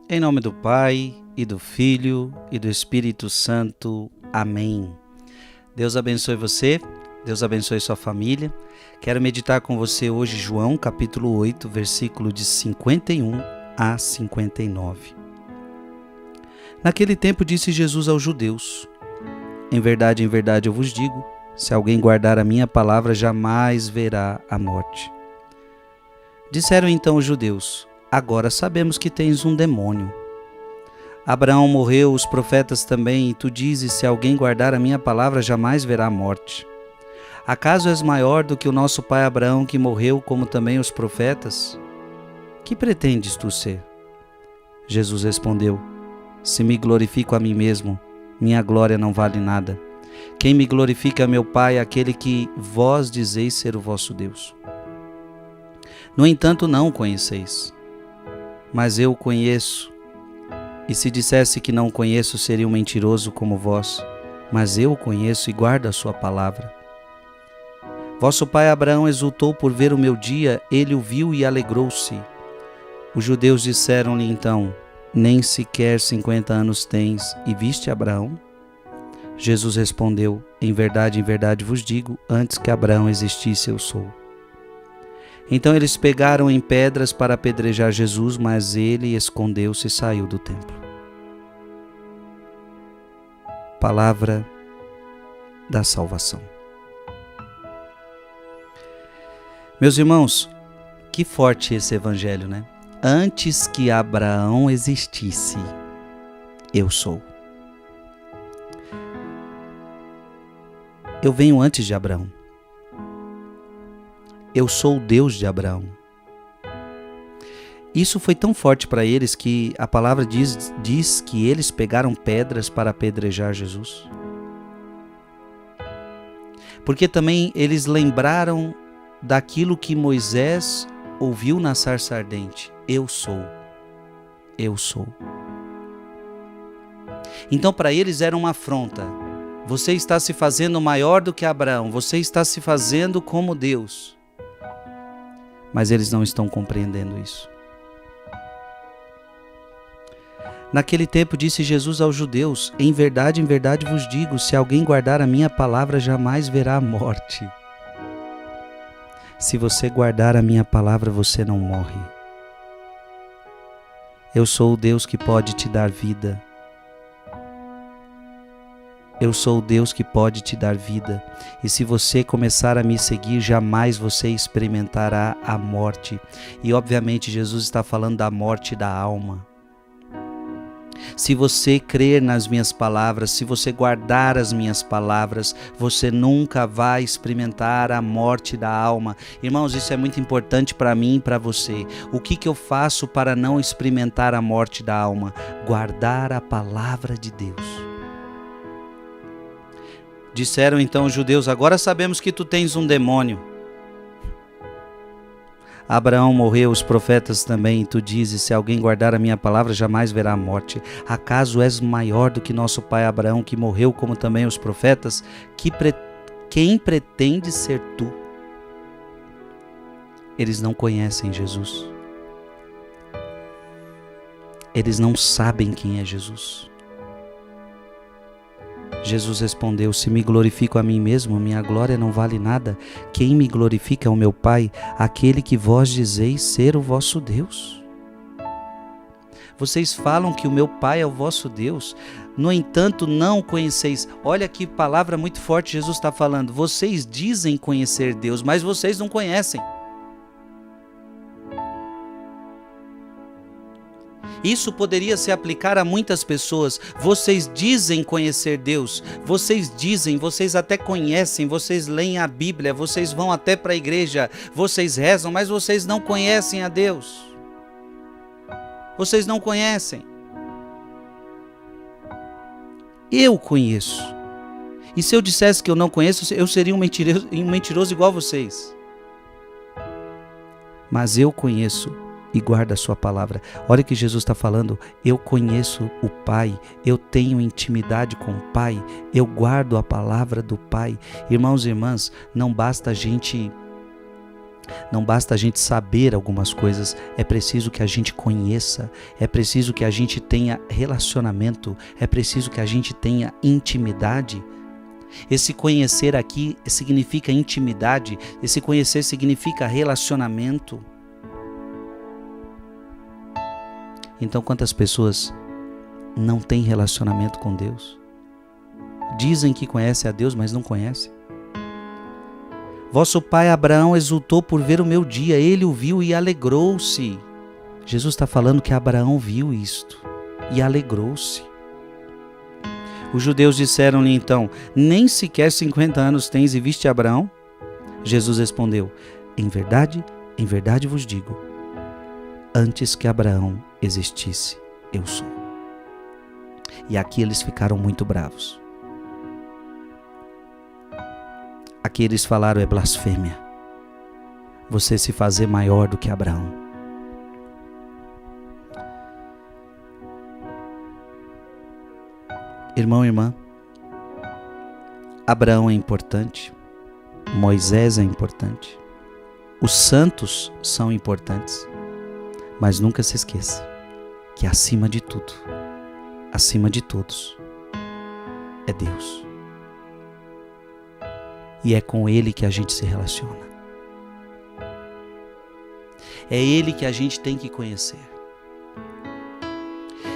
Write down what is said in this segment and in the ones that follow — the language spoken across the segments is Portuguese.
Em nome do Pai, e do Filho, e do Espírito Santo. Amém. Deus abençoe você, Deus abençoe sua família. Quero meditar com você hoje João, capítulo 8, versículo de 51 a 59. Naquele tempo disse Jesus aos judeus: em verdade, eu vos digo, se alguém guardar a minha palavra, jamais verá a morte. Disseram então os judeus: agora sabemos que tens um demônio. Abraão morreu, os profetas também, e tu dizes, se alguém guardar a minha palavra, jamais verá a morte. Acaso és maior do que o nosso pai Abraão, que morreu, como também os profetas? Que pretendes tu ser? Jesus respondeu: se me glorifico a mim mesmo, minha glória não vale nada. Quem me glorifica é meu Pai, aquele que vós dizeis ser o vosso Deus. No entanto, não o conheceis, mas eu o conheço. E se dissesse que não o conheço, seria um mentiroso como vós, mas eu o conheço e guardo a sua palavra. Vosso pai Abraão exultou por ver o meu dia, ele o viu e alegrou-se. Os judeus disseram-lhe então: nem sequer 50 anos tens, e viste Abraão? Jesus respondeu: em verdade vos digo, antes que Abraão existisse, eu sou. Então eles pegaram em pedras para apedrejar Jesus, mas ele escondeu-se e saiu do templo. Palavra da salvação. Meus irmãos, que forte esse evangelho, né? Antes que Abraão existisse, eu sou. Eu venho antes de Abraão. Eu sou o Deus de Abraão. Isso foi tão forte para eles que a palavra diz que eles pegaram pedras para apedrejar Jesus. Porque também eles lembraram daquilo que Moisés ouviu na sarça ardente: eu sou, eu sou. Então para eles era uma afronta. Você está se fazendo maior do que Abraão, você está se fazendo como Deus. Mas eles não estão compreendendo isso. Naquele tempo disse Jesus aos judeus: em verdade vos digo, se alguém guardar a minha palavra, jamais verá a morte. Se você guardar a minha palavra, você não morre. Eu sou o Deus que pode te dar vida. Eu sou o Deus que pode te dar vida. E se você começar a me seguir, jamais você experimentará a morte. E obviamente Jesus está falando da morte da alma. Se você crer nas minhas palavras, se você guardar as minhas palavras, você nunca vai experimentar a morte da alma. Irmãos, isso é muito importante para mim e para você. O que eu faço para não experimentar a morte da alma? Guardar a palavra de Deus. Disseram então os judeus: agora sabemos que tu tens um demônio. Abraão morreu, os profetas também, e tu dizes, se alguém guardar a minha palavra, jamais verá a morte. Acaso és maior do que nosso pai Abraão, que morreu, como também os profetas? Quem pretende ser tu? Eles não conhecem Jesus. Eles não sabem quem é Jesus. Jesus respondeu: se me glorifico a mim mesmo, minha glória não vale nada. Quem me glorifica é o meu Pai, aquele que vós dizeis ser o vosso Deus. Vocês falam que o meu Pai é o vosso Deus, no entanto não o conheceis. Olha que palavra muito forte Jesus está falando. Vocês dizem conhecer Deus, mas vocês não conhecem. Isso poderia se aplicar a muitas pessoas. Vocês dizem conhecer Deus, vocês até conhecem, vocês leem a Bíblia, vocês vão até para a igreja, vocês rezam, mas vocês não conhecem a Deus. Vocês não conhecem. Eu conheço. E se eu dissesse que eu não conheço, eu seria um mentiroso igual a vocês. Mas eu conheço e guarda a sua palavra. Olha o que Jesus está falando: eu conheço o Pai, eu tenho intimidade com o Pai, eu guardo a palavra do Pai. Irmãos e irmãs, não basta a gente Não basta a gente saber algumas coisas, é preciso que a gente conheça, é preciso que a gente tenha relacionamento, é preciso que a gente tenha intimidade. Esse conhecer aqui significa intimidade, esse conhecer significa relacionamento. Então, quantas pessoas não têm relacionamento com Deus? Dizem que conhecem a Deus, mas não conhecem. Vosso pai Abraão exultou por ver o meu dia, ele o viu e alegrou-se. Jesus está falando que Abraão viu isto e alegrou-se. Os judeus disseram-lhe então: nem sequer 50 anos tens e viste Abraão? Jesus respondeu: em verdade vos digo, antes que Abraão existisse, eu sou. E aqui eles ficaram muito bravos. Aqui eles falaram: é blasfêmia você se fazer maior do que Abraão. Irmão e irmã, Abraão é importante, Moisés é importante, os santos são importantes, mas nunca se esqueça que acima de tudo, acima de todos, é Deus. E é com Ele que a gente se relaciona. É Ele que a gente tem que conhecer.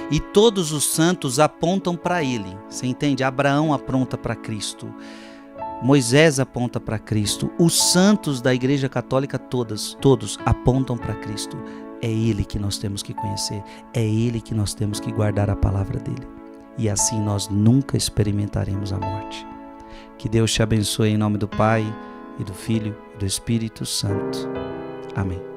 E todos os santos apontam para Ele. Você entende? Abraão aponta para Cristo. Moisés aponta para Cristo. Os santos da Igreja Católica todos apontam para Cristo. É Ele que nós temos que conhecer. É Ele que nós temos que guardar a palavra dEle. E assim nós nunca experimentaremos a morte. Que Deus te abençoe em nome do Pai, e do Filho, e do Espírito Santo. Amém.